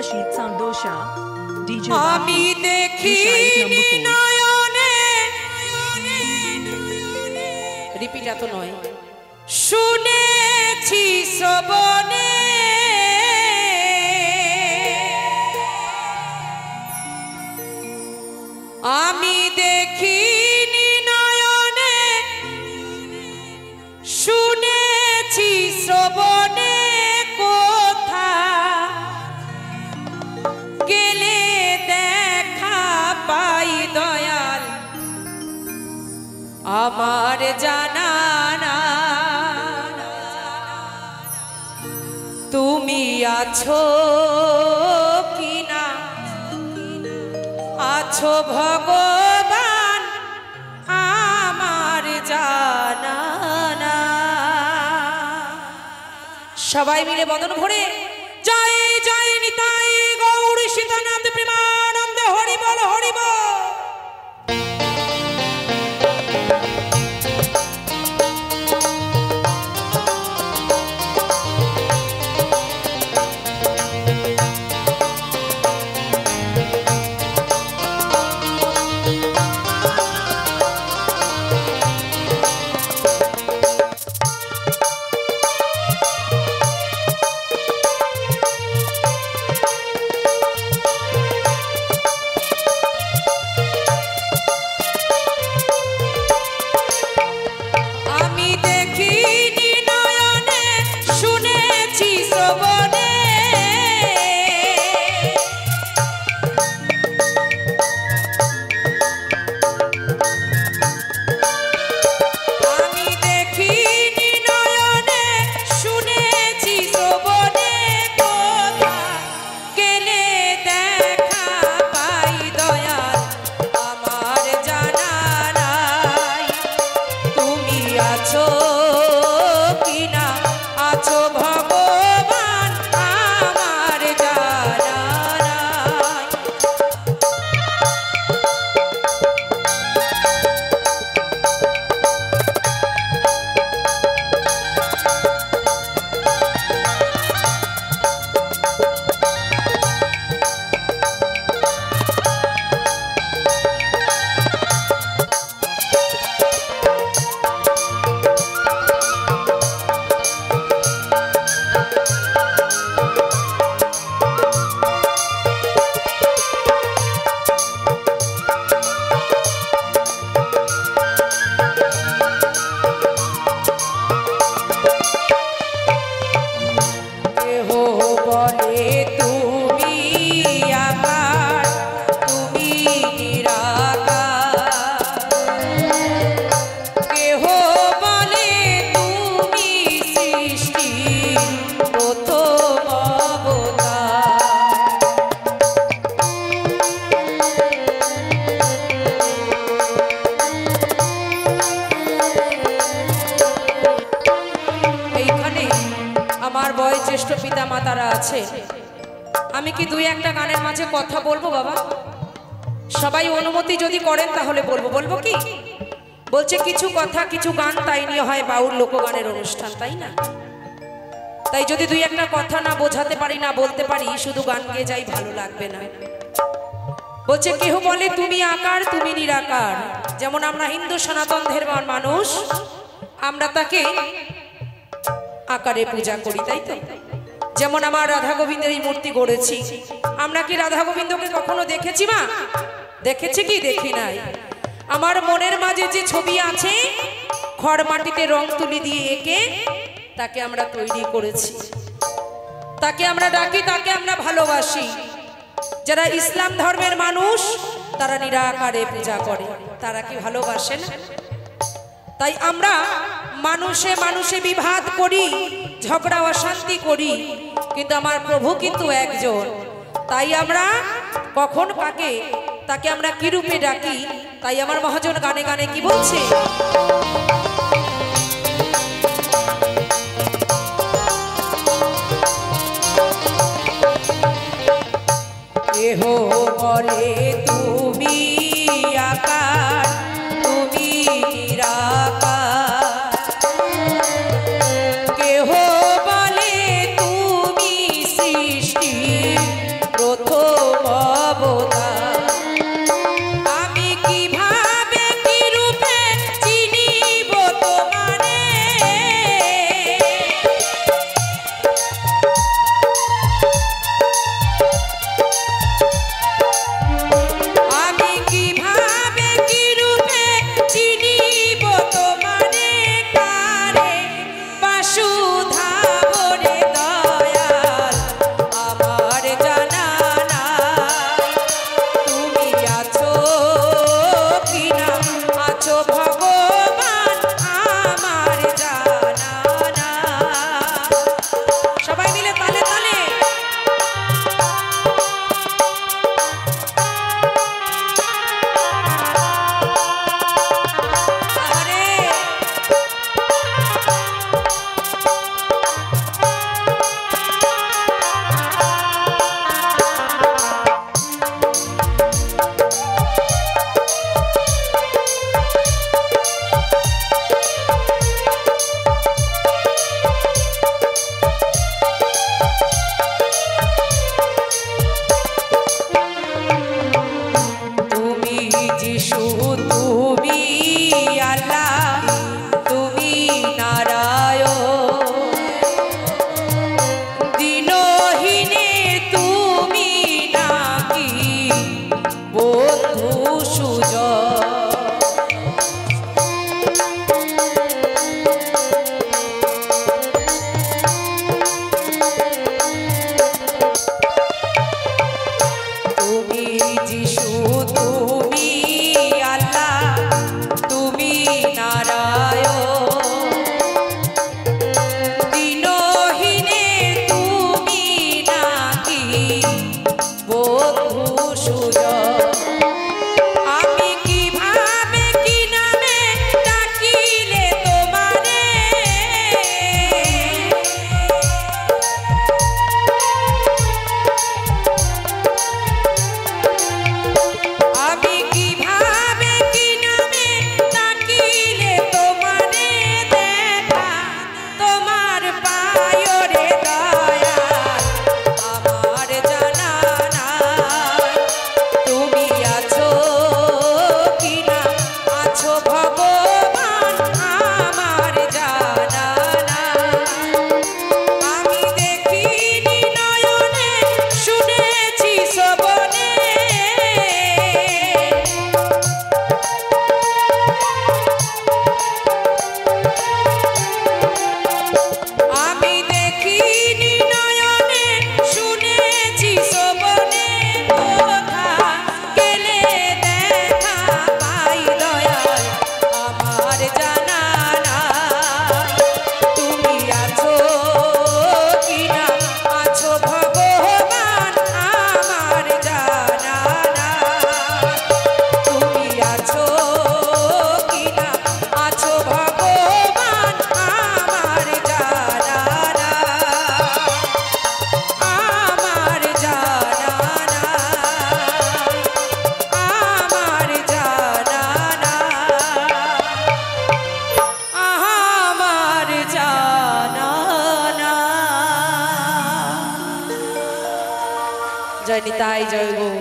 Rashid Sandosha, DJ আমি দেখিনি নয়নে রিপিট এত নয় শুনেছি শ্রবণে আমি দেখিনি নয়নে শুনেছি শ্রবণে কোথা গেলে দেখা পাই দয়াল আমার জানা না তুমি আছো কিনা আছো ভগবান আমার জানা না সবাই মিলে বদন ভরে জয় জয় নিতাই গৌর সীতানাথ প্রেমানন্দে হরি বল হরি বল আমি কি দুই একটা গানের মাঝে কথা বলবো বাবা সবাই অনুমতি যদি করেন তাহলে বলবো কি বলছে কিছু কথা কিছু গান তাই নিয়ে হয় বাউল লোকগানের অনুষ্ঠান তাই না তাই যদি দুই একটা কথা না বোঝাতে পারি না বলতে পারি শুধু গান গেয়ে যাই ভালো লাগবে না বলছে কেহ বলে তুমি আকার তুমি নিরাকার যেমন আমরা হিন্দু সনাতন ধর্মের মানুষ আমরা তাকে আকারে পূজা করি তাই তো যেমন আমার রাধা গোবিন্দের এই মূর্তি গড়েছি আমরা কি রাধা গোবিন্দকে কখনো দেখেছি মা দেখেছি কি দেখি নাই আমার মনের মাঝে যে ছবি আছে খড় মাটিতে রং তুলি দিয়ে এঁকে তাকে আমরা তৈরি করেছি তাকে আমরা ডাকি তাকে আমরা ভালোবাসি যারা ইসলাম ধর্মের মানুষ তারা নিরাকারে পূজা করে তারা কি ভালোবাসে না তাই আমরা মানুষে মানুষে বিবাদ করি ঝগড়া অশান্তি করি কিন্তু আমার প্রভু কিন্তু একজন তাই আমরা কখন কাকে তাকে আমরা কি রূপে ডাকি তাই আমার মহাজন গানে গানে কি বলছে কেহ বলে তুমি আকার তুমি নিরাকার কেহ বলে তুমি সৃষ্টি সুজন। আমি কিভাবে কি নামে ডাকিলে তোমারে, আমি কিভাবে কি নামে ডাকিলে তোমারে, দেখা তোমার পায় রে দয়াল আমার জানা নাই। তুমি আছো কিনা আছো ভগবান আমার জানা নাই। আমি দেখিনি নয়নে শুনেছি শ্রবণে, আমি দেখিনি নয়নে শুনেছি শ্রবণে, কোথা গেলে দেখা পাই দয়াল আমার জানা নাই। তুমি আছো কিনা আছো ভগবান আমার জানা নাই। তুমি আছো কিনা আছো ভগবান আমার জানা নাই, আমার জানা নাই, আমার জানা নাই, আমার জানা নাই। জয় নিতাই, জয় গৌর।